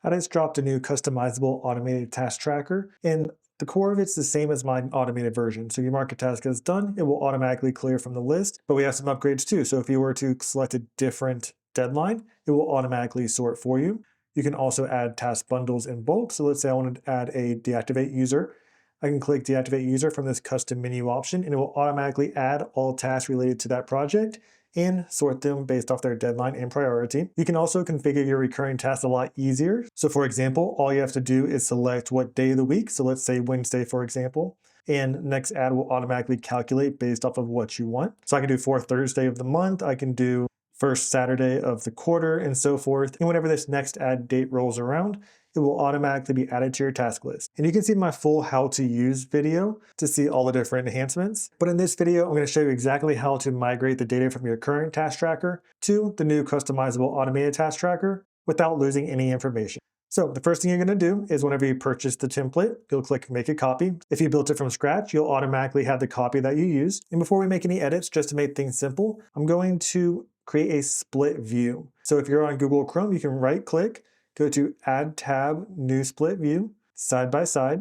I just dropped a new customizable automated task tracker, and the core of it's the same as my automated version. So you mark a task as done, it will automatically clear from the list, but we have some upgrades too. So if you were to select a different deadline, it will automatically sort for you. You can also add task bundles in bulk. So let's say I want to add a deactivate user. I can click deactivate user from this custom menu option, and it will automatically add all tasks related to that project and sort them based off their deadline and priority. You can also configure your recurring tasks a lot easier. So for example, all you have to do is select what day of the week. So let's say Wednesday, for example, and next add will automatically calculate based off of what you want. So I can do fourth Thursday of the month. I can do first Saturday of the quarter and so forth. And whenever this next add date rolls around, it will automatically be added to your task list. And you can see my full how to use video to see all the different enhancements. But in this video, I'm going to show you exactly how to migrate the data from your current task tracker to the new customizable automated task tracker without losing any information. So the first thing you're going to do is whenever you purchase the template, you'll click make a copy. If you built it from scratch, you'll automatically have the copy that you use. And before we make any edits, just to make things simple, I'm going to create a split view. So if you're on Google Chrome, you can right click, go to Add Tab, New Split View, side by side.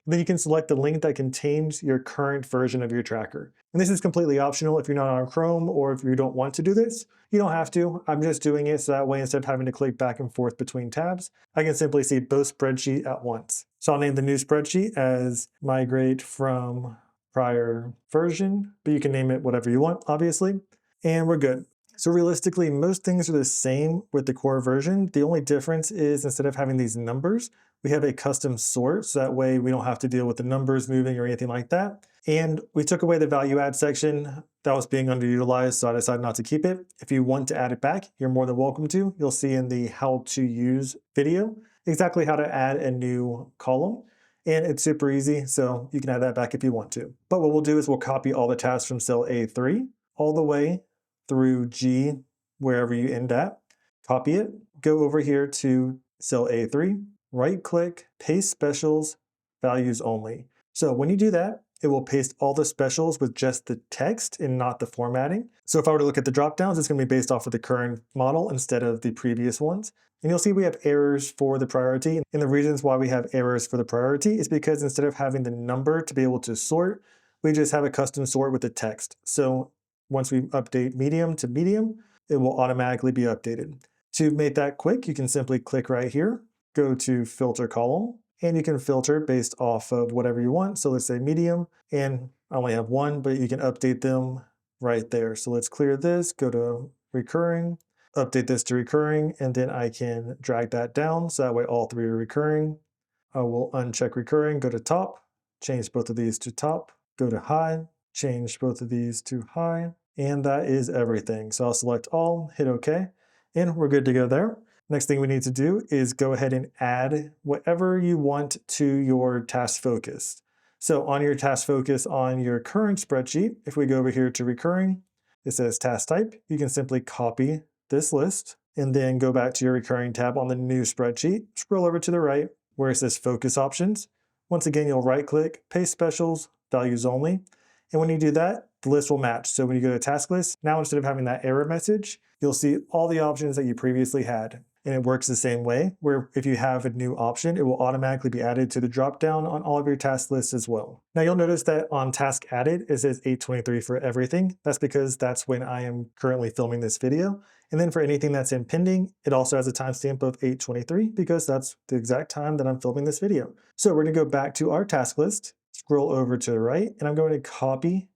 Then you can select the link that contains your current version of your tracker. And this is completely optional if you're not on Chrome or if you don't want to do this. You don't have to. I'm just doing it so that way instead of having to click back and forth between tabs, I can simply see both spreadsheets at once. So I'll name the new spreadsheet as migrate from prior version, but you can name it whatever you want, obviously. And we're good. So realistically, most things are the same with the core version. The only difference is instead of having these numbers, we have a custom sort. So that way we don't have to deal with the numbers moving or anything like that. And we took away the value add section that was being underutilized, so I decided not to keep it. If you want to add it back, you're more than welcome to. You'll see in the how to use video exactly how to add a new column. And it's super easy, so you can add that back if you want to. But what we'll do is we'll copy all the tasks from cell A3 all the way through G, wherever you end at, copy it, go over here to cell A3, right click, paste specials, values only. So when you do that, it will paste all the specials with just the text and not the formatting. So if I were to look at the dropdowns, it's going to be based off of the current model instead of the previous ones. And you'll see we have errors for the priority. And the reasons why we have errors for the priority is because instead of having the number to be able to sort, we just have a custom sort with the text. So once we update medium to medium, it will automatically be updated. To make that quick, you can simply click right here, go to filter column, and you can filter based off of whatever you want. So let's say medium, and I only have one, but you can update them right there. So let's clear this, go to recurring, update this to recurring, and then I can drag that down. So that way all three are recurring. I will uncheck recurring, go to top, change both of these to top, go to high, change both of these to high, and that is everything. So I'll select all, hit OK, and we're good to go there. Next thing we need to do is go ahead and add whatever you want to your task focus. So on your task focus on your current spreadsheet, if we go over here to recurring, it says task type. You can simply copy this list and then go back to your recurring tab on the new spreadsheet, scroll over to the right where it says focus options. Once again, you'll right click, paste specials, values only. And when you do that, the list will match. So when you go to task list, now instead of having that error message, you'll see all the options that you previously had. And it works the same way, where if you have a new option, it will automatically be added to the dropdown on all of your task lists as well. Now you'll notice that on task added, it says 823 for everything. That's because that's when I am currently filming this video. And then for anything that's in pending, it also has a timestamp of 823 because that's the exact time that I'm filming this video. So we're gonna go back to our task list, scroll over to the right, and I'm going to copy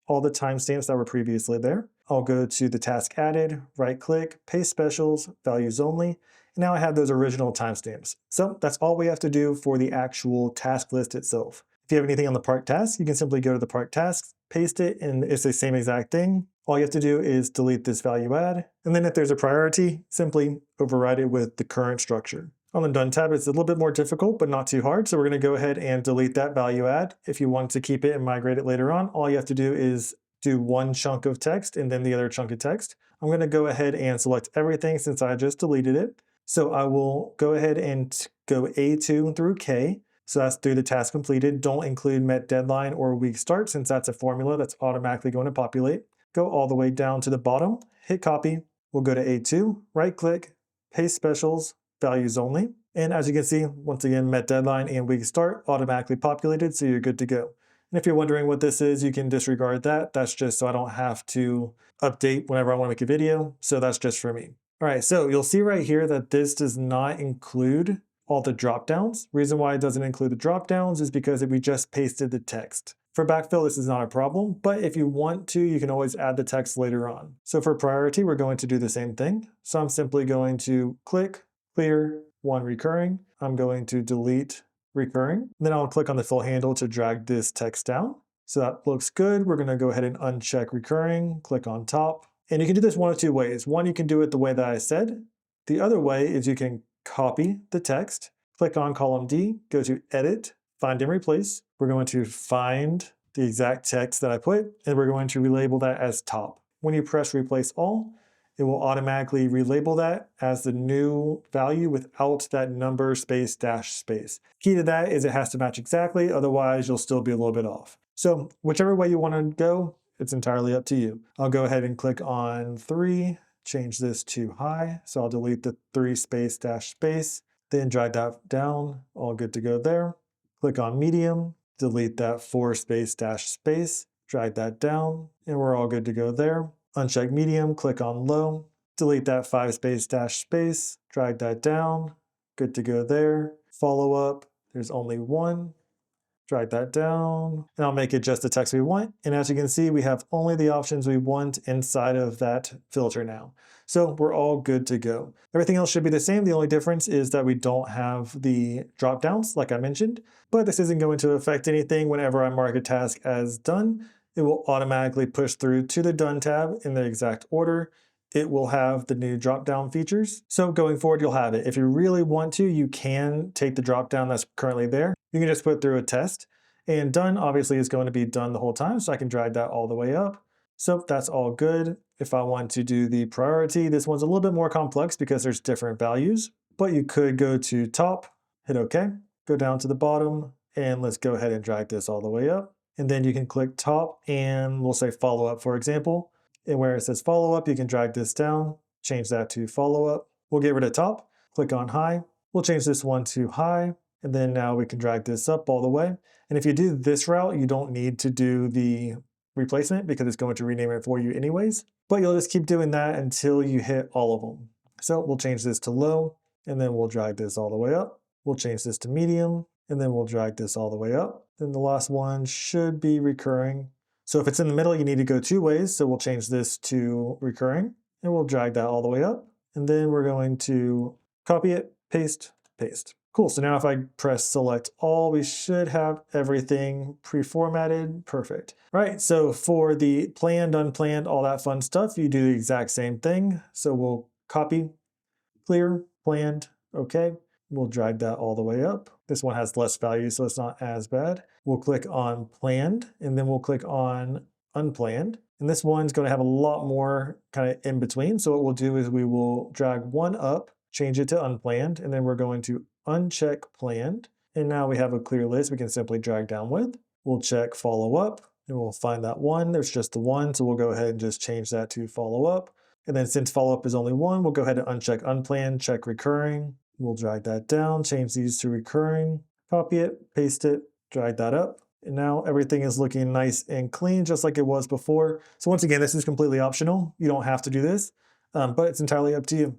all the timestamps that were previously there. I'll go to the task added, right click, paste specials, values only, and now I have those original timestamps. So that's all we have to do for the actual task list itself. If you have anything on the park task, you can simply go to the park tasks, paste it, and it's the same exact thing. All you have to do is delete this value add, and then if there's a priority, simply override it with the current structure. On the Done tab, it's a little bit more difficult, but not too hard. So we're going to go ahead and delete that value add. If you want to keep it and migrate it later on, all you have to do is do one chunk of text and then the other chunk of text. I'm going to go ahead and select everything since I just deleted it. So I will go ahead and go A2 through K. So that's through the task completed. Don't include met deadline or week start since that's a formula that's automatically going to populate. Go all the way down to the bottom, hit copy. We'll go to A2, right click, paste specials, values only. And as you can see, once again, met deadline and week start automatically populated, so you're good to go. And if you're wondering what this is, you can disregard that. That's just so I don't have to update whenever I want to make a video. So that's just for me. All right, so you'll see right here that this does not include all the drop downs. Reason why it doesn't include the drop downs is because we just pasted the text. For backfill, this is not a problem, but if you want to, you can always add the text later on. So for priority, we're going to do the same thing. So I'm simply going to click clear one recurring. I'm going to delete recurring. Then I'll click on the fill handle to drag this text down. So that looks good. We're going to go ahead and uncheck recurring, click on top. And you can do this one of two ways. One, you can do it the way that I said. The other way is you can copy the text, click on column D, go to edit, find and replace. We're going to find the exact text that I put, and we're going to relabel that as top. When you press replace all, it will automatically relabel that as the new value without that number space dash space. Key to that is it has to match exactly, otherwise you'll still be a little bit off. So whichever way you want to go, it's entirely up to you. I'll go ahead and click on 3, change this to high. So I'll delete the 3 space dash space, then drag that down, all good to go there. Click on medium, delete that 4 space dash space, drag that down, and we're all good to go there. Uncheck medium, click on low, delete that 5 space dash space, drag that down, good to go there. Follow up, there's only 1, drag that down, and I'll make it just the text we want. And as you can see, we have only the options we want inside of that filter now. So we're all good to go. Everything else should be the same. The only difference is that we don't have the drop downs like I mentioned, but this isn't going to affect anything. Whenever I mark a task as done, it will automatically push through to the done tab in the exact order. It will have the new drop down features. So going forward, you'll have it. If you really want to, you can take the drop down that's currently there. You can just put through a test, and done obviously is going to be done the whole time. So I can drag that all the way up. So that's all good. If I want to do the priority, this one's a little bit more complex because there's different values, but you could go to top, hit OK, go down to the bottom, and let's go ahead and drag this all the way up. And then you can click top and we'll say follow up, for example. And where it says follow up, you can drag this down, change that to follow up. We'll get rid of top, click on high. We'll change this one to high. And then now we can drag this up all the way. And if you do this route, you don't need to do the replacement because it's going to rename it for you anyways. But you'll just keep doing that until you hit all of them. So we'll change this to low, and then we'll drag this all the way up. We'll change this to medium, and then we'll drag this all the way up. Then the last one should be recurring. So if it's in the middle, you need to go 2 ways. So we'll change this to recurring, and we'll drag that all the way up. And then we're going to copy it, paste, paste. Cool, so now if I press select all, we should have everything pre-formatted. Perfect. All right, so for the planned, unplanned, all that fun stuff, you do the exact same thing. So we'll copy, clear, planned, okay. We'll drag that all the way up. This one has less value, so it's not as bad. We'll click on planned, and then we'll click on unplanned. And this one's going to have a lot more kind of in between. So what we'll do is we will drag one up, change it to unplanned, and then we're going to uncheck planned. And now we have a clear list we can simply drag down with. We'll check follow up, and we'll find that one. There's just the one, so we'll go ahead and just change that to follow up. And then since follow up is only one, we'll go ahead and uncheck unplanned, check recurring. We'll drag that down, change these to recurring, copy it, paste it, drag that up. And now everything is looking nice and clean, just like it was before. So once again, this is completely optional. You don't have to do this, but it's entirely up to you.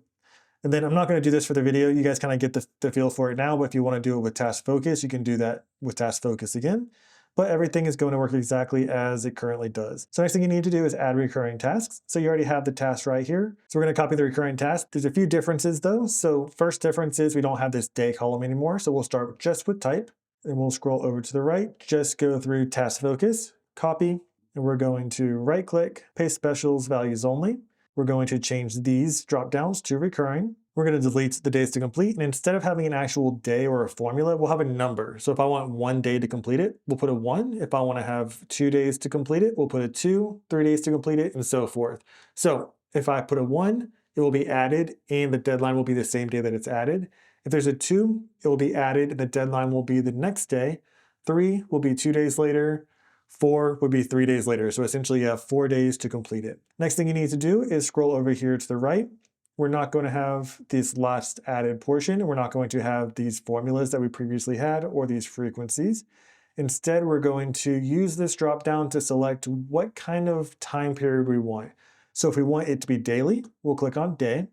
And then I'm not going to do this for the video. You guys kind of get the feel for it now, but if you want to do it with task focus, you can do that with task focus again. But everything is going to work exactly as it currently does. So next thing you need to do is add recurring tasks. So you already have the task right here. So we're going to copy the recurring task. There's a few differences though. So first difference is we don't have this day column anymore. So we'll start just with type, and we'll scroll over to the right, just go through task focus, copy, and we're going to right click, paste specials, values only. We're going to change these drop downs to recurring. We're going to delete the days to complete, and instead of having an actual day or a formula, we'll have a number. So if I want 1 day to complete it, we'll put a 1. If I want to have 2 days to complete it, we'll put a 2, 3 days to complete it, and so forth. So if I put a 1, it will be added, and the deadline will be the same day that it's added. If there's a 2, it will be added, and the deadline will be the next day. 3 will be 2 days later. 4 would be 3 days later. So essentially you have 4 days to complete it. Next thing you need to do is scroll over here to the right. we're not going to have this last added portion. We're not going to have these formulas that we previously had or these frequencies. Instead, we're going to use this drop down to select what kind of time period we want. So if we want it to be daily, we'll click on day.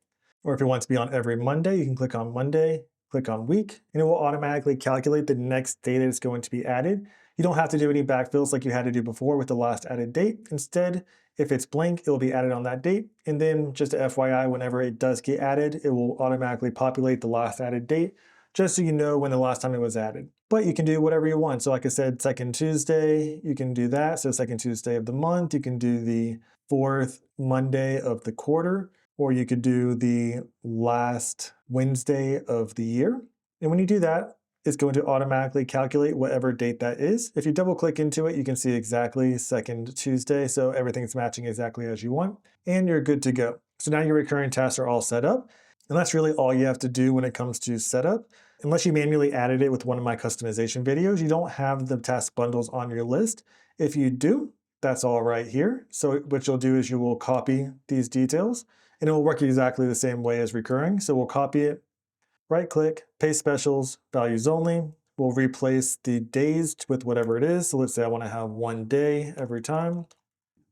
Or if you want it to be on every Monday, you can click on Monday, click on week, and it will automatically calculate the next day that it's going to be added. You don't have to do any backfills like you had to do before with the last added date. Instead, if it's blank, it will be added on that date. And then just a FYI, whenever it does get added, it will automatically populate the last added date, just so you know when the last time it was added. But you can do whatever you want. So like I said, second Tuesday, you can do that. So second Tuesday of the month, you can do the fourth Monday of the quarter, or you could do the last Wednesday of the year. And when you do that, it's going to automatically calculate whatever date that is. If you double click into it, you can see exactly second Tuesday. So everything's matching exactly as you want, and you're good to go. So now your recurring tasks are all set up. And that's really all you have to do when it comes to setup. Unless you manually added it with one of my customization videos, you don't have the task bundles on your list. If you do, that's all right here. So what you'll do is you will copy these details, and it will work exactly the same way as recurring. So we'll copy it, right click, paste specials, values only. We'll replace the days with whatever it is. So let's say I want to have 1 day every time.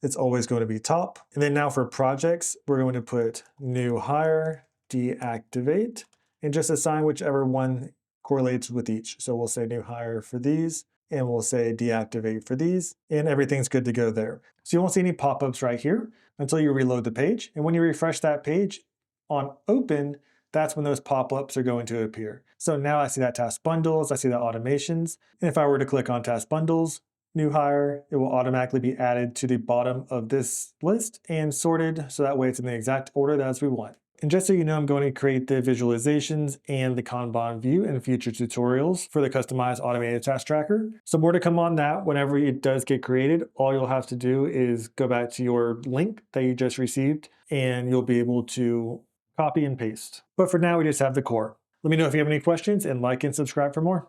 It's always going to be top. And then now for projects, we're going to put new hire, deactivate, and just assign whichever one correlates with each. So we'll say new hire for these, and we'll say deactivate for these, and everything's good to go there. So you won't see any pop-ups right here until you reload the page. And when you refresh that page on open, that's when those pop-ups are going to appear. So now I see that task bundles, I see that automations. And if I were to click on task bundles, new hire, it will automatically be added to the bottom of this list and sorted, so that way it's in the exact order as we want. And just so you know, I'm going to create the visualizations and the Kanban view in future tutorials for the customized automated task tracker. So more to come on that whenever it does get created. All you'll have to do is go back to your link that you just received, and you'll be able to copy and paste. But for now, we just have the core. Let me know if you have any questions, and like and subscribe for more.